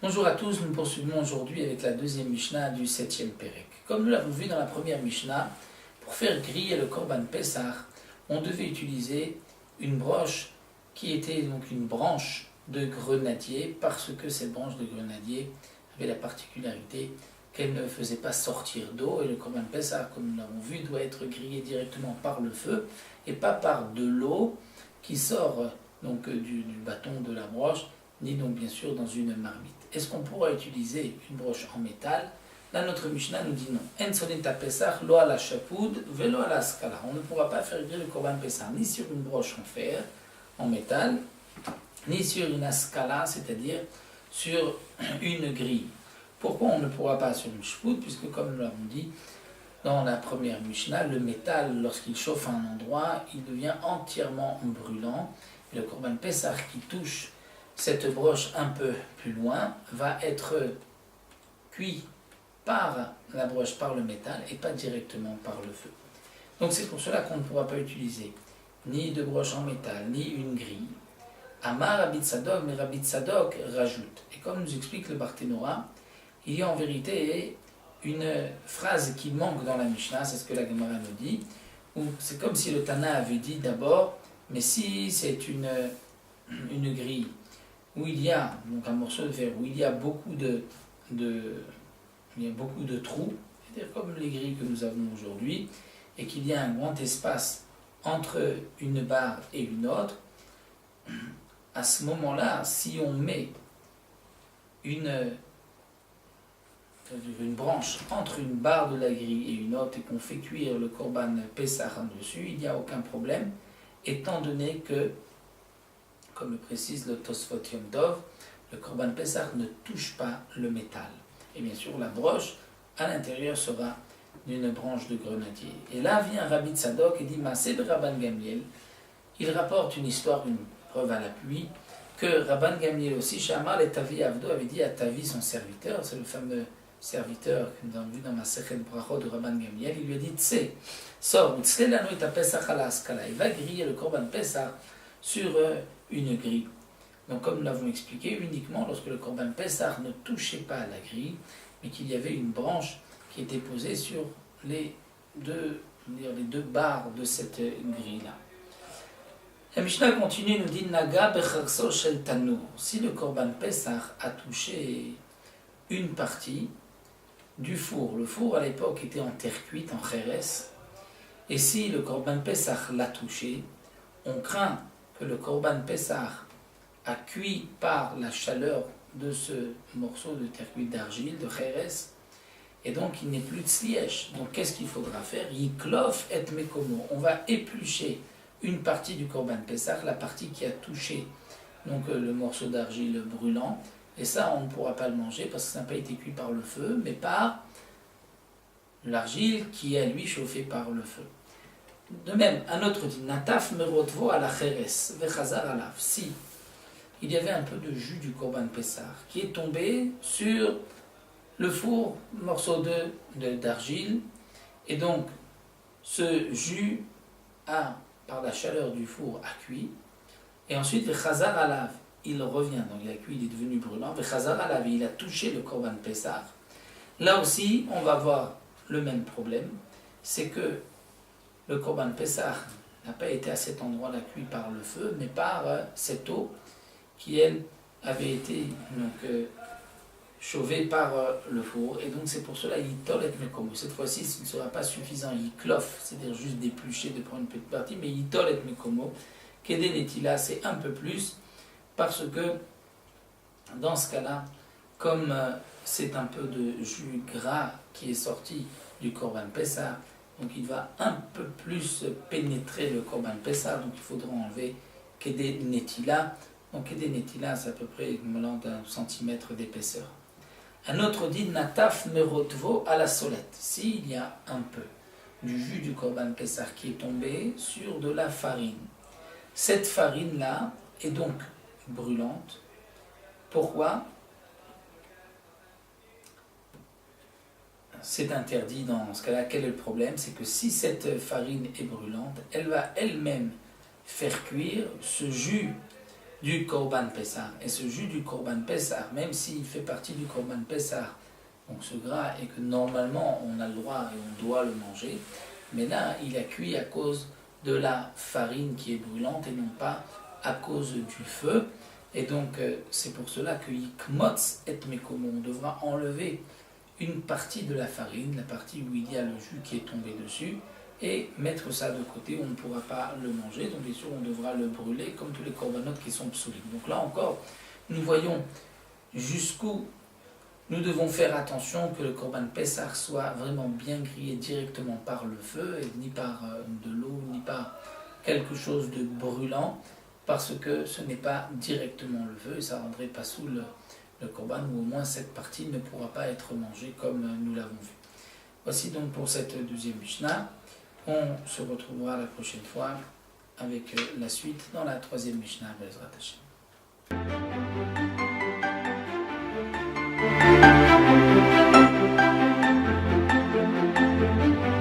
Bonjour à tous, nous poursuivons aujourd'hui avec la deuxième Mishnah du 7e Pérek. Comme nous l'avons vu dans la première Mishnah, pour faire griller le Korban Pessah, on devait utiliser une broche qui était donc une branche de grenadier, parce que cette branche de grenadier avait la particularité qu'elle ne faisait pas sortir d'eau, et le Korban Pessah, comme nous l'avons vu, doit être grillé directement par le feu, et pas par de l'eau qui sort donc du bâton de la broche, ni donc bien sûr dans une marmite. Est-ce qu'on pourra utiliser une broche en métal? Là, notre Mishnah nous dit non. En sonita Pesach, lo ala shapoud, velo ala skala. On ne pourra pas faire griller le Korban Pessah ni sur une broche en fer, en métal, ni sur une askala, c'est-à-dire sur une grille. Pourquoi on ne pourra pas sur une shapoud? Puisque comme nous l'avons dit dans la première Mishnah, le métal, lorsqu'il chauffe à un endroit, il devient entièrement brûlant. Et le Korban Pessah qui touche cette broche un peu plus loin va être cuit par la broche, par le métal, et pas directement par le feu. Donc c'est pour cela qu'on ne pourra pas utiliser ni de broche en métal, ni une grille. Amar Rabbi Tzadok, mais Rabbi Tzadok rajoute. Et comme nous explique le Barthénora, il y a en vérité une phrase qui manque dans la Mishnah, c'est ce que la Gemara nous dit, où c'est comme si le Tana avait dit d'abord, mais si c'est une grille, où il y a donc un morceau de verre, où il y a beaucoup de trous, c'est-à-dire comme les grilles que nous avons aujourd'hui, et qu'il y a un grand espace entre une barre et une autre, à ce moment-là, si on met une branche entre une barre de la grille et une autre, et qu'on fait cuire le Korban Pessah en dessus, il n'y a aucun problème, étant donné que, comme le précise le Tosfot Yom Tov, le Korban Pessah ne touche pas le métal. Et bien sûr, la broche, à l'intérieur, sera d'une branche de grenadier. Et là vient Rabbi Tzadok et dit, Maaseh de Rabban Gamliel, il rapporte une histoire, une preuve à l'appui, que Rabban Gamliel aussi, Shamar et Tavi Avdo, avait dit à Tavi, son serviteur, c'est le fameux serviteur que nous avons vu dans ma Sechet Brachot de Rabban Gamliel, il lui a dit, Tse, sors, Tzle lanu et Pessah ala askala, il va griller le Korban Pessah sur une grille. Donc comme nous l'avons expliqué, uniquement lorsque le Korban Pessah ne touchait pas la grille, mais qu'il y avait une branche qui était posée sur les deux barres de cette grille-là. La Mishnah continue, nous dit Naga becharso shel tanur. Si le Korban Pessah a touché une partie du four, le four à l'époque était en terre cuite, en cheres, et si le Korban Pessah l'a touché, on craint que le Korban Pessah a cuit par la chaleur de ce morceau de terre cuite d'argile, de cheres, et donc il n'est plus de slièche. Donc qu'est-ce qu'il faudra faire? Yiklof et mekomo. On va éplucher une partie du Korban Pessah, la partie qui a touché donc, le morceau d'argile brûlant, et ça on ne pourra pas le manger parce que ça n'a pas été cuit par le feu, mais par l'argile qui est lui chauffée par le feu. De même, un autre dit Nataf merotvo à la cheres, vechazar alav. Si il y avait un peu de jus du Korban Pessah qui est tombé sur le four, morceau d'argile, et donc ce jus a, par la chaleur du four, a cuit, et ensuite vechazar alav, il revient, donc il a cuit, il est devenu brûlant, vechazar alav, il a touché le Korban Pessah. Là aussi, on va voir le même problème, c'est que le Korban Pessah n'a pas été à cet endroit-là cuit par le feu, mais par cette eau qui, elle, avait été chauffée par le four. Et donc c'est pour cela, Yitol et Mekomo. Cette fois-ci, ce ne sera pas suffisant, Yiklof, c'est-à-dire juste d'éplucher, de prendre une petite partie, mais Yitol et Mekomo. Keden Etila, c'est un peu plus, parce que dans ce cas-là, comme c'est un peu de jus gras qui est sorti du Korban Pessah, donc il va un peu plus pénétrer le Korban Pessah, donc il faudra enlever Kede Netila. Donc Kede Netila, c'est à peu près équivalent d'un centimètre d'épaisseur. Un autre dit Nataf merotvo à la solette. S'il y a un peu du jus du Korban Pessah qui est tombé sur de la farine, cette farine-là est donc brûlante. Pourquoi? c'est interdit dans ce cas-là. Quel est le problème? C'est que si cette farine est brûlante, elle va elle-même faire cuire ce jus du Korban Pessah. Et ce jus du Korban Pessah, même s'il fait partie du Korban Pessah, donc ce gras, et que normalement on a le droit et on doit le manger, mais là il a cuit à cause de la farine qui est brûlante et non pas à cause du feu. Et donc c'est pour cela que Yikmotz et Mekomo, on devra enlever une partie de la farine, la partie où il y a le jus qui est tombé dessus, et mettre ça de côté, on ne pourra pas le manger, donc bien sûr on devra le brûler comme tous les corbanotes qui sont psoulim. Donc là encore, nous voyons jusqu'où nous devons faire attention que le Korban Pessah soit vraiment bien grillé directement par le feu, et ni par de l'eau, ni par quelque chose de brûlant, parce que ce n'est pas directement le feu, et ça rendrait pas sous le Korban, ou au moins cette partie ne pourra pas être mangée comme nous l'avons vu. Voici donc pour cette deuxième Mishnah. On se retrouvera la prochaine fois avec la suite dans la troisième Mishnah, Bezrat Hashem.